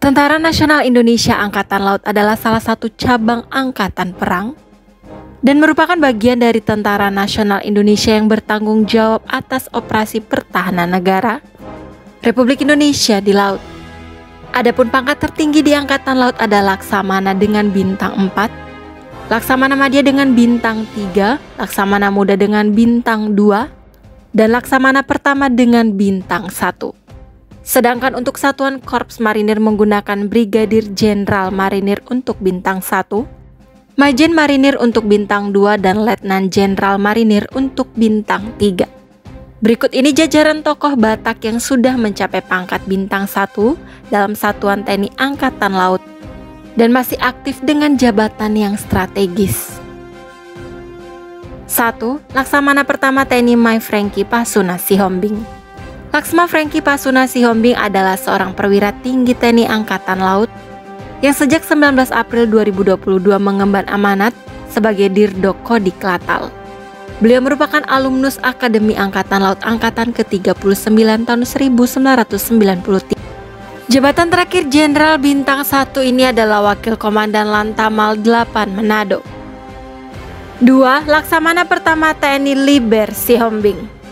Tentara Nasional Indonesia Angkatan Laut adalah salah satu cabang angkatan perang dan merupakan bagian dari Tentara Nasional Indonesia yang bertanggung jawab atas operasi pertahanan negara Republik Indonesia di laut. Adapun pangkat tertinggi di Angkatan Laut adalah Laksamana dengan bintang 4, Laksamana Madya dengan bintang 3, Laksamana Muda dengan bintang 2, dan Laksamana Pertama dengan bintang 1. Sedangkan untuk Satuan Korps Marinir menggunakan Brigadir Jenderal Marinir untuk bintang 1, Majen Marinir untuk bintang 2, dan Letnan Jenderal Marinir untuk bintang 3. Berikut ini jajaran tokoh Batak yang sudah mencapai pangkat bintang 1 dalam Satuan TNI Angkatan Laut dan masih aktif dengan jabatan yang strategis. 1. Laksamana Pertama TNI Mai Franky Pasuna Sihombing. Laksma Franky Pasuna Sihombing adalah seorang perwira tinggi TNI Angkatan Laut yang sejak 19 April 2022 mengemban amanat sebagai Dirdok Kodik Latal. Beliau merupakan alumnus Akademi Angkatan Laut Angkatan ke-39 tahun 1993. Jabatan terakhir Jenderal Bintang 1 ini adalah Wakil Komandan Lantamal 8 Manado. 2. Laksamana Pertama TNI Liber Sihombing.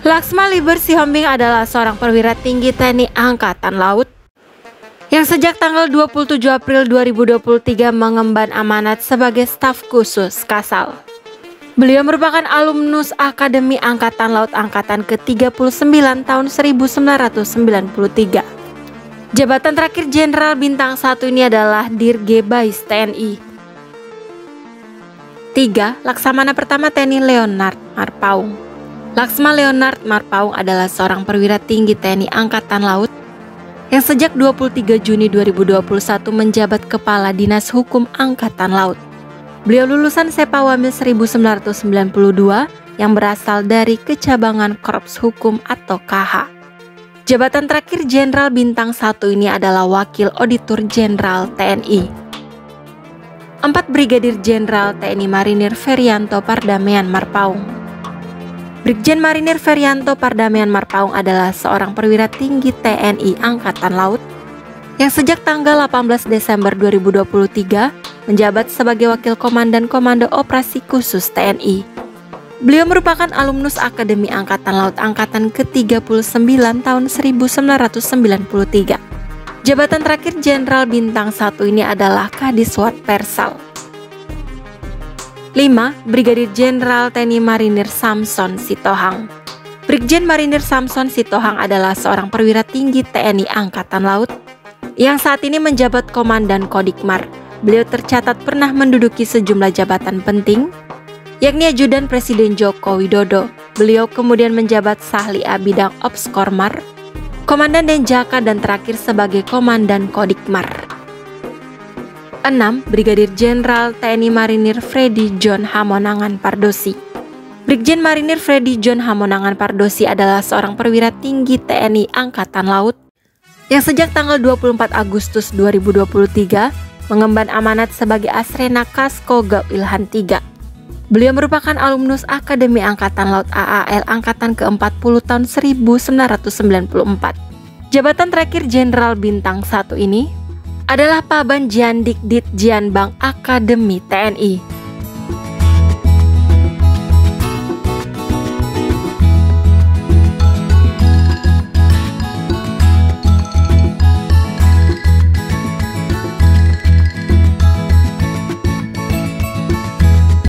Laksma Liber Sihombing adalah seorang perwira tinggi TNI Angkatan Laut yang sejak tanggal 27 April 2023 mengemban amanat sebagai staf khusus Kasal. Beliau merupakan alumnus Akademi Angkatan Laut Angkatan ke-39 tahun 1993. Jabatan terakhir Jenderal Bintang 1 ini adalah Dirgebais TNI. 3. Laksamana Pertama TNI Leonard Marpaung. Laksma Leonard Marpaung adalah seorang perwira tinggi TNI Angkatan Laut yang sejak 23 Juni 2021 menjabat Kepala Dinas Hukum Angkatan Laut. Beliau lulusan Sepawamil 1992 yang berasal dari Kecabangan Korps Hukum atau KH. Jabatan terakhir Jenderal Bintang 1 ini adalah Wakil Auditor Jenderal TNI. 4. Brigadir Jenderal TNI Marinir Ferianto Pardamaian Marpaung. Brigjen Marinir Ferianto Pardamaian Marpaung adalah seorang perwira tinggi TNI Angkatan Laut yang sejak tanggal 18 Desember 2023 menjabat sebagai Wakil Komandan Komando Operasi Khusus TNI. Beliau merupakan alumnus Akademi Angkatan Laut Angkatan ke-39 tahun 1993. Jabatan terakhir Jenderal Bintang 1 ini adalah Kadiswat Persal. 5. Brigadir Jenderal TNI Marinir Samson Sitohang. Brigjen Marinir Samson Sitohang adalah seorang perwira tinggi TNI Angkatan Laut yang saat ini menjabat Komandan Kodikmar. Beliau tercatat pernah menduduki sejumlah jabatan penting, yakni Ajudan Presiden Joko Widodo. Beliau kemudian menjabat Sahlia Bidang Ops Kormar, Komandan Denjaka, dan terakhir sebagai Komandan Kodikmar. 6. Brigadir Jenderal TNI Marinir Freddy John Hamonangan Pardosi. Brigjen Marinir Freddy John Hamonangan Pardosi adalah seorang perwira tinggi TNI Angkatan Laut yang sejak tanggal 24 Agustus 2023 mengemban amanat sebagai Asrena Kasko Gau Ilhan III. Beliau merupakan alumnus Akademi Angkatan Laut AAL Angkatan ke-40 tahun 1994. Jabatan terakhir Jenderal Bintang 1 ini adalah Paban Jandik Ditjen Bank Akademi TNI.